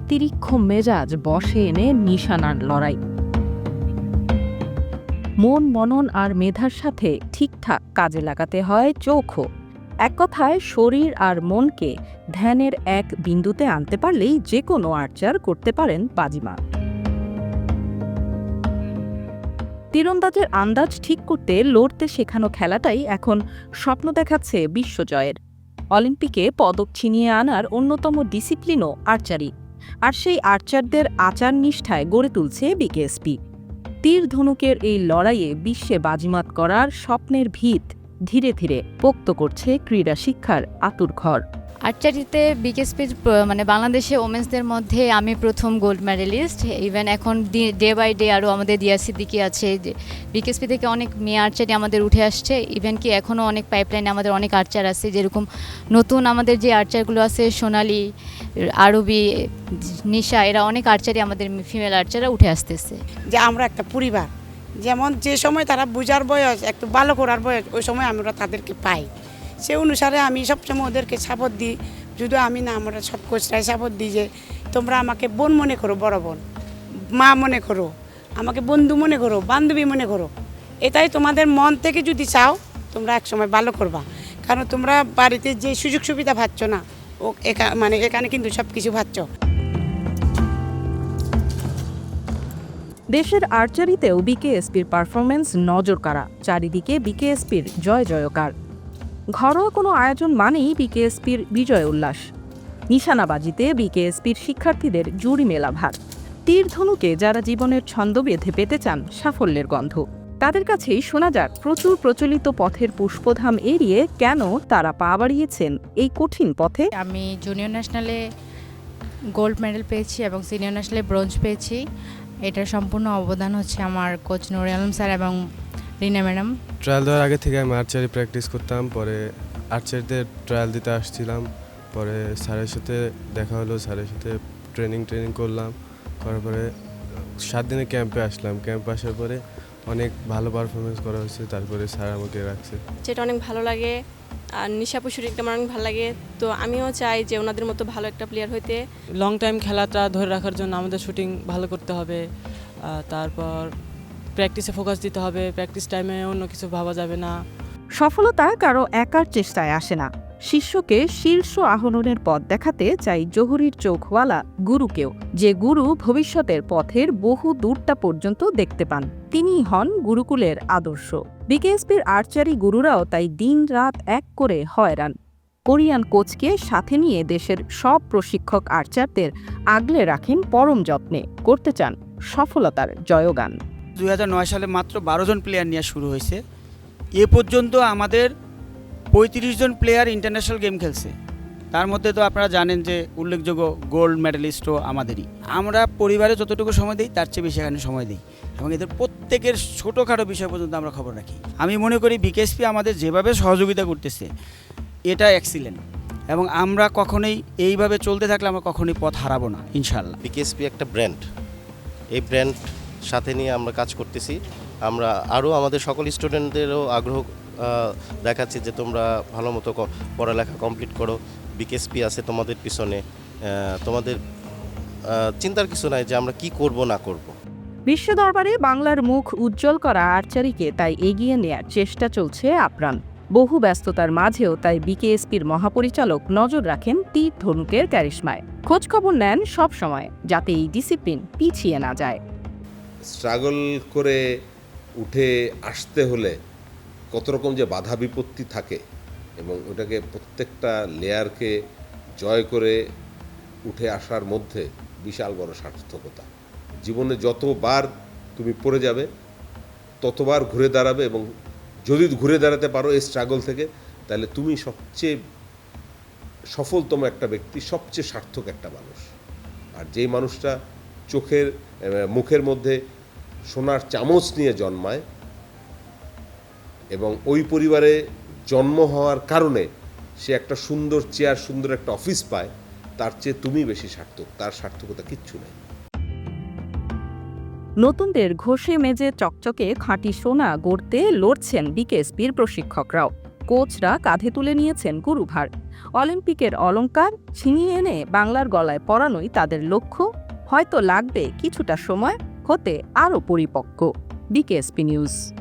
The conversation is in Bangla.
তীক্ষ্ণ মেজাজ বশে এনে নিশানার লড়াই। মন মনন আর মেধার সাথে ঠিকঠাক কাজে লাগাতে হয় চোখও। এক কথায় শরীর আর মনকে ধ্যানের এক বিন্দুতে আনতে পারলেই যে কোনো আর্চার করতে পারেন বাজিমাত। তীরন্দাজের আন্দাজ ঠিক করতে লড়তে শেখানো খেলাটাই এখন স্বপ্ন দেখাচ্ছে বিশ্বজয়ের। অলিম্পিকে পদক ছিনিয়ে আনার অন্যতম ডিসিপ্লিনও আর্চারি, আর সেই আর্চারদের আচার নিষ্ঠায় গড়ে তুলছে বিকেএসপি। তীর ধনুকের এই লড়াইয়ে বিশ্বে বাজিমাত করার স্বপ্নের ভিত ধীরে ধীরে পোক্ত করছে ক্রীড়া শিক্ষার আঁতুড়ঘর। আর্চারিতে বিকেএসপি মানে বাংলাদেশে ওমেন্সদের মধ্যে আমি প্রথম গোল্ড মেডেলিস্ট। ইভেন এখন ডে বাই ডে আরও আমাদের দিয়া সিদ্দিকি আছে। বিকেএসপি থেকে অনেক মেয়ে আর্চারি আমাদের উঠে আসছে। ইভেন কি এখনও অনেক পাইপলাইনে আমাদের অনেক আর্চার আছে, যেরকম নতুন আমাদের যে আর্চারগুলো আছে সোনালি, আরবি, নিশা, এরা অনেক আর্চারি আমাদের ফিমেল আর্চাররা উঠে আসতেছে। যে আমরা একটা পরিবার, যেমন যে সময় তারা বোঝার বয়স, একটু ভালো করার বয়স, ওই সময় আমরা তাদেরকে পাই। সে অনুসারে আমি সবসময় ওদেরকে সাপোর্ট দিই। যদি আমি না, আমরা সব কোচরাই সাপোর্ট দিই যে তোমরা আমাকে বোন মনে করো, বড় বোন, মা মনে করো, আমাকে বন্ধু মনে করো, বান্ধবী মনে করো। এটাই তোমাদের মন থেকে যদি চাও, তোমরা একসময় ভালো করবা। কারণ তোমরা বাড়িতে যে সুযোগ সুবিধা পাচ্ছ না, মানে এখানে কিন্তু সব কিছু পাচ্ছ। দেশের আর্চারিতেও বিকেএসপির পারফরমেন্স নজর কাড়া। চারিদিকে বিকেএসপির জয় জয়কার। ঘরোয়া কোনো আয়োজন মানেই বিকেএসপির বিজয় উল্লাস। নিশানাবাজিতে বিকেএসপির শিক্ষার্থীদের জুড়ি মেলা ভার। তীর ধনুকে যারা জীবনের ছন্দ বেঁধে পেতে চান সাফল্যের গন্ধ, তাদের কাছেই শোনা যাক প্রচুর প্রচলিত পথের পুষ্পধাম এড়িয়ে কেন তারা পা বাড়িয়েছেন এই কঠিন পথে। আমি জুনিয়র ন্যাশনালে গোল্ড মেডেল পেয়েছি এবং সিনিয়র ন্যাশনালে ব্রোঞ্জ পেয়েছি। এটার সম্পূর্ণ অবদান হচ্ছে আমার কোচ নুরে আলম স্যার এবং রিনা ম্যাডাম। ট্রায়াল দেওয়ার আগে থেকে আমি আর্চারি প্র্যাকটিস করতাম, পরে আর্চারিতে ট্রায়াল দিতে আসছিলাম, পরে স্যারের সাথে দেখা হলো, স্যারের সাথে ট্রেনিং করলাম, করার পরে 7 দিনের ক্যাম্পে আসলাম। ক্যাম্পে আসার পরে অনেক ভালো পারফরমেন্স করা হয়েছে, তারপরে স্যার আমাকে রাখছে। যেটা অনেক ভালো লাগে, আর নিশাপুর শুটিংটা আমার অনেক ভালো লাগে। তো আমিও চাই যে ওনাদের মতো ভালো একটা প্লেয়ার হইতে। লং টাইম খেলাটা ধরে রাখার জন্য আমাদের শুটিং ভালো করতে হবে, তারপর প্র্যাকটিসে ফোকাস দিতে হবে। প্র্যাকটিস টাইমে অন্য কিছু ভাবা যাবে না। সফলতা কারো একার চেষ্টায় আসে না। শিষ্যকে শীর্ষ আহরণের পথ দেখাতে চাই জহুরির চোখওয়ালা গুরুকেও, যে গুরু ভবিষ্যতের পথের বহু দূরটা পর্যন্ত দেখতে পান। তিনিই হন গুরুকুলের আদর্শ। বিকেএসপির আর্চারি গুরুরাও তাই দিন রাত এক করে হয়রান। কোরিয়ান কোচকে সাথে নিয়ে দেশের সব প্রশিক্ষক আর্চারদের আগলে রাখেন পরম যত্নে, করতে চান সফলতার জয়গান। 2009 সালে মাত্র 12 জন প্লেয়ার নিয়ে শুরু হয়েছে। এ পর্যন্ত আমাদের 35 জন প্লেয়ার ইন্টারন্যাশনাল গেম খেলছে। তার মধ্যে তো আপনারা জানেন যে উল্লেখযোগ্য গোল্ড মেডেলিস্টও আমাদেরই। আমরা পরিবারে যতটুকু সময় দিই তার চেয়ে বেশি এখানে সময় দিই, এবং এদের প্রত্যেকের ছোটোখাটো বিষয় পর্যন্ত আমরা খবর রাখি। আমি মনে করি বিকেএসপি আমাদের যেভাবে সহযোগিতা করতেছে এটা এক্সিলেন্ট, এবং আমরা কখনোই এইভাবে চলতে থাকলে আমরা কখনোই পথ হারাবো না ইনশাআল্লাহ। বিকেএসপি একটা ব্র্যান্ড, এই ব্র্যান্ড সাথে নিয়ে আমরা কাজ করতেছি। আমরা আরও আমাদের সকল স্টুডেন্টদেরও আগ্রহ দেখাচ্ছি যে তোমরা ভালো মতো পড়ালেখা কমপ্লিট করো, বিকেএসপি আছে তোমাদের পিছনে, তোমাদের চিন্তার কিছু নাই যে আমরা কি করব না করব। বিশ্ব দরবারে বাংলার মুখ উজ্জ্বল করা আর্চারিকে তাই এগিয়ে নেয়ার চেষ্টা চলছে আপ্রাণ। বহু ব্যস্ততার মাঝেও তাই বিকেএসপির মহাপরিচালক নজর রাখেন তীর ধনুকের ক্যারিশমায়। খোঁজখবর নেন সব সময়, যাতে এই ডিসিপ্লিন পিছিয়ে না যায়। স্ট্রাগল করে উঠে আসতে হলে কত রকম যে বাধা বিপত্তি থাকে, এবং ওটাকে প্রত্যেকটা লেয়ারকে জয় করে উঠে আসার মধ্যে বিশাল বড় সার্থকতা। জীবনে যতবার তুমি পড়ে যাবে ততবার ঘুরে দাঁড়াবে, এবং যদি ঘুরে দাঁড়াতে পারো এই স্ট্রাগল থেকে, তাহলে তুমি সবচেয়ে সফলতম একটা ব্যক্তি, সবচেয়ে সার্থক একটা মানুষ। আর যেই মানুষটা মুখের মধ্যে সোনার চামচ নিয়ে জন্মায় এবং ওই পরিবারে জন্ম হওয়ার কারণে সে একটা সুন্দর চেয়ার, সুন্দর একটা অফিস পায়, তার চেয়ে তুমি বেশি সার্থক। তার সার্থকতা কিচ্ছু নেই। নতুনদের ঘষে মেজে চকচকে খাঁটি সোনা গড়তে লড়ছেন বিকেএসপির প্রশিক্ষকরাও। কোচরা কাঁধে তুলে নিয়েছেন গুরুভার। অলিম্পিকের অলংকার ছিনিয়ে এনে বাংলার গলায় পরানোই তাদের লক্ষ্য। হয়তো লাগবে কিছুটা সময় হতে আরও পরিপক্ক। BKSP news.